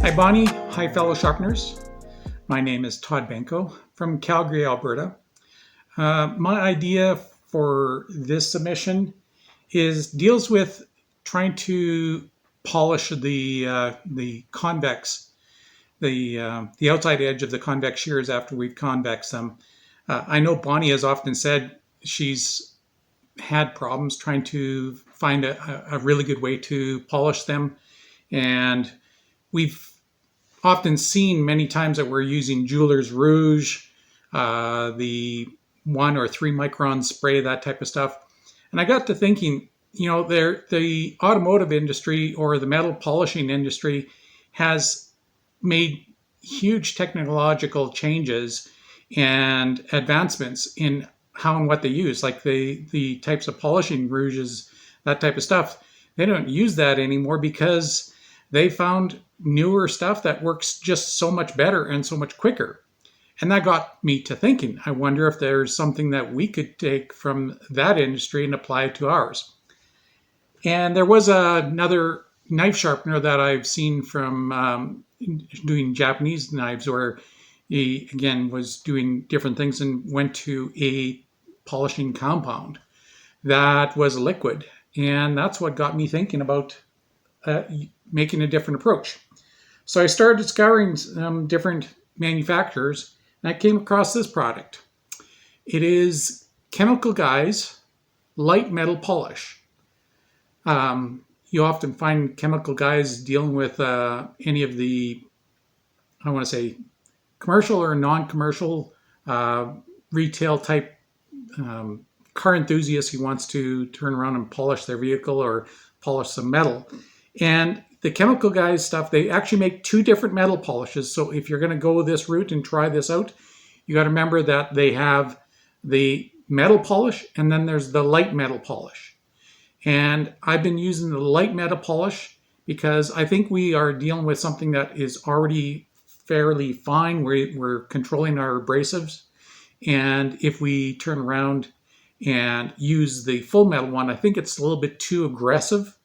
Hi Bonnie, hi fellow sharpeners. My name is Todd Benko from Calgary, Alberta. My idea for this submission deals with trying to polish the convex, the outside edge of the convex shears after we've convexed them. I know Bonnie has often said she's had problems trying to find a really good way to polish them, and we've often seen many times that we're using jeweler's rouge, the 1 or 3 micron spray, that type of stuff. And I got to thinking, the automotive industry or the metal polishing industry has made huge technological changes and advancements in how and what they use, like the types of polishing rouges, that type of stuff. They don't use that anymore because they found newer stuff that works just so much better and so much quicker. And that got me to thinking, I wonder if there's something that we could take from that industry and apply it to ours. And there was another knife sharpener that I've seen from doing Japanese knives where he, again, was doing different things and went to a polishing compound that was liquid. And that's what got me thinking about making a different approach. So I started scouring different manufacturers, and I came across this product. It is Chemical Guy's light metal polish. You often find Chemical Guys dealing with any of the, I want to say, commercial or non-commercial retail type car enthusiast who wants to turn around and polish their vehicle or polish some metal. And the Chemical Guys stuff, they actually make 2 different metal polishes. So if you're going to go this route and try this out, you got to remember that they have the metal polish and then there's the light metal polish. And I've been using the light metal polish because I think we are dealing with something that is already fairly fine. We're controlling our abrasives. And if we turn around and use the full metal one, I think it's a little bit too aggressive.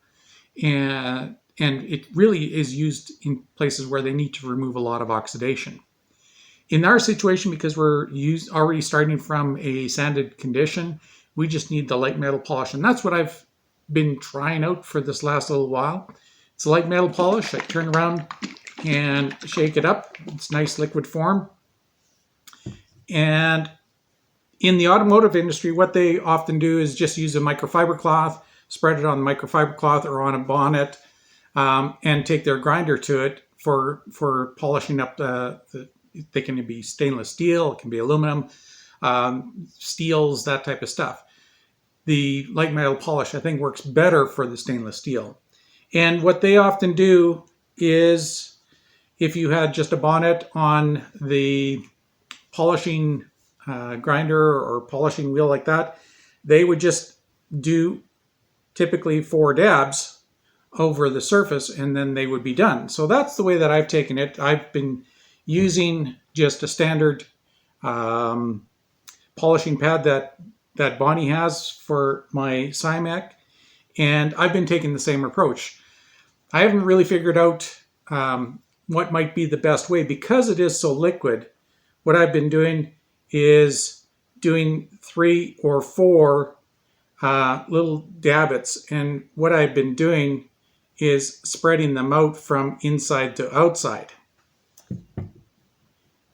And it really is used in places where they need to remove a lot of oxidation. In our situation, because we're already starting from a sanded condition, we just need the light metal polish. And that's what I've been trying out for this last little while. It's a light metal polish. I turn around and shake it up. It's nice liquid form. And in the automotive industry, what they often do is just use a microfiber cloth, spread it on the microfiber cloth or on a bonnet, and take their grinder to it for polishing up they can be stainless steel, it can be aluminum, steels, that type of stuff. The light metal polish, I think, works better for the stainless steel. And what they often do is, if you had just a bonnet on the polishing grinder or polishing wheel like that, they would just do typically 4 dabs over the surface and then they would be done. So that's the way that I've taken it. I've been using just a standard polishing pad that Bonnie has for my Simac, and I've been taking the same approach. I haven't really figured out what might be the best way because it is so liquid. What I've been doing is doing 3 or 4 little dabbits, and what I've been doing is spreading them out from inside to outside.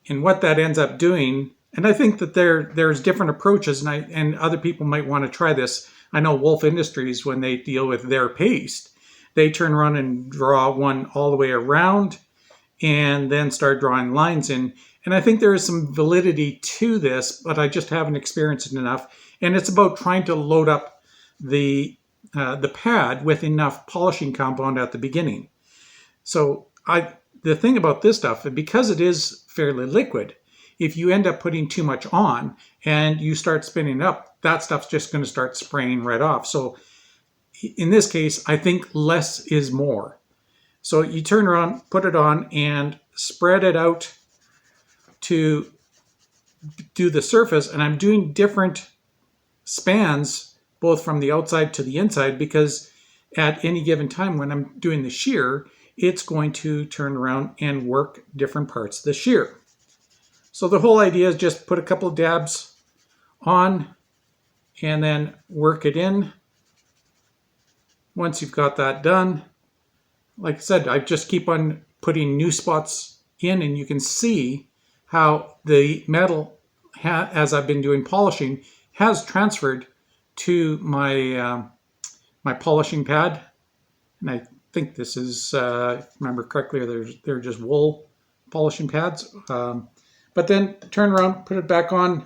And what that ends up doing, and I think that there's different approaches, and other people might want to try this. I know Wolf Industries, when they deal with their paste, they turn around and draw one all the way around and then start drawing lines in. And I think there is some validity to this, but I just haven't experienced it enough. And it's about trying to load up the pad with enough polishing compound at the beginning. So the thing about this stuff, because it is fairly liquid, if you end up putting too much on and you start spinning up, that stuff's just going to start spraying right off. So in this case, I think less is more. So you turn around, put it on, and spread it out to do the surface. And I'm doing different spans, both from the outside to the inside, because at any given time when I'm doing the shear, it's going to turn around and work different parts of the shear. So the whole idea is just put a couple of dabs on and then work it in. Once you've got that done, like I said, I just keep on putting new spots in, and you can see how the metal, as I've been doing polishing, has transferred to my my polishing pad. And I think this is, if I remember correctly, they're just wool polishing pads. But then turn around, put it back on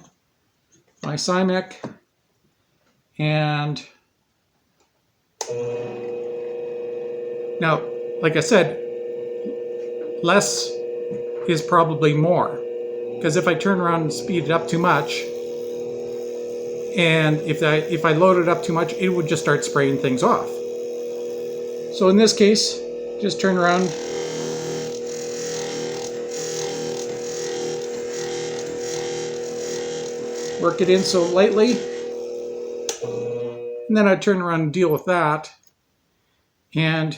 my Cymec, and now, like I said, less is probably more, because if I turn around and speed it up too much, and if I load it up too much, it would just start spraying things off. So in this case, just turn around, work it in so lightly, and then I turn around and deal with that, and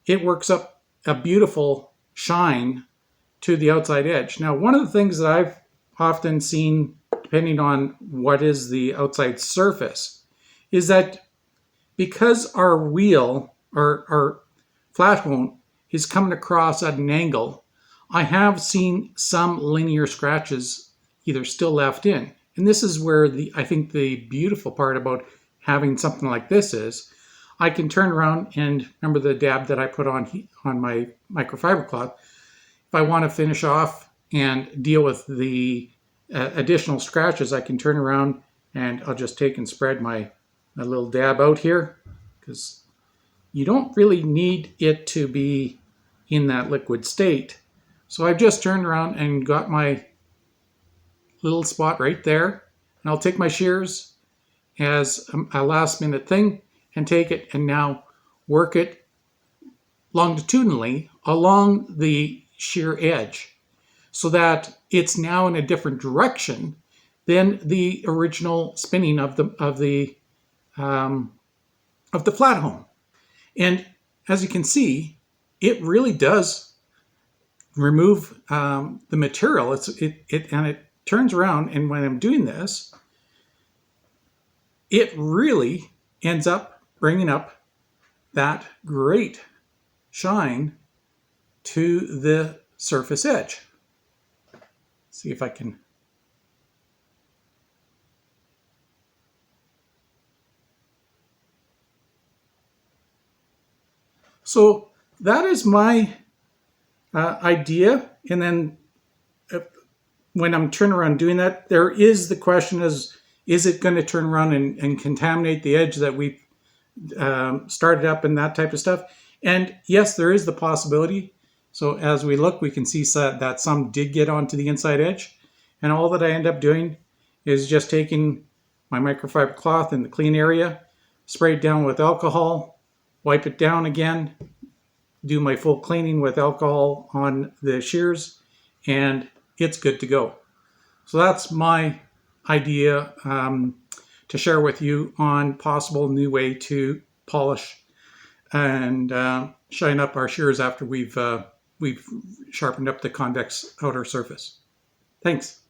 it works up a beautiful shine to the outside edge. Now, one of the things that I've often seen, depending on what is the outside surface, is that because our wheel, our flat hone, is coming across at an angle, I have seen some linear scratches either still left in. And this is where I think the beautiful part about having something like this is, I can turn around and remember the dab that I put on my microfiber cloth. If I want to finish off and deal with the additional scratches, I can turn around and I'll just take and spread my little dab out here, because you don't really need it to be in that liquid state. So I've just turned around and got my little spot right there, and I'll take my shears as a last minute thing and take it and now work it longitudinally along the shear edge, so that it's now in a different direction than the original spinning of the flat hone. And as you can see, it really does remove the material. And it turns around, and when I'm doing this, it really ends up bringing up that great shine to the surface edge. See if I can. So that is my idea. And then when I'm turning around doing that, there is the question is it going to turn around and contaminate the edge that we started up and that type of stuff? And yes, there is the possibility. So as we look, we can see that some did get onto the inside edge. And all that I end up doing is just taking my microfiber cloth in the clean area, spray it down with alcohol, wipe it down again, do my full cleaning with alcohol on the shears, and it's good to go. So that's my idea to share with you on possible new way to polish and shine up our shears after we've sharpened up the convex outer surface. Thanks.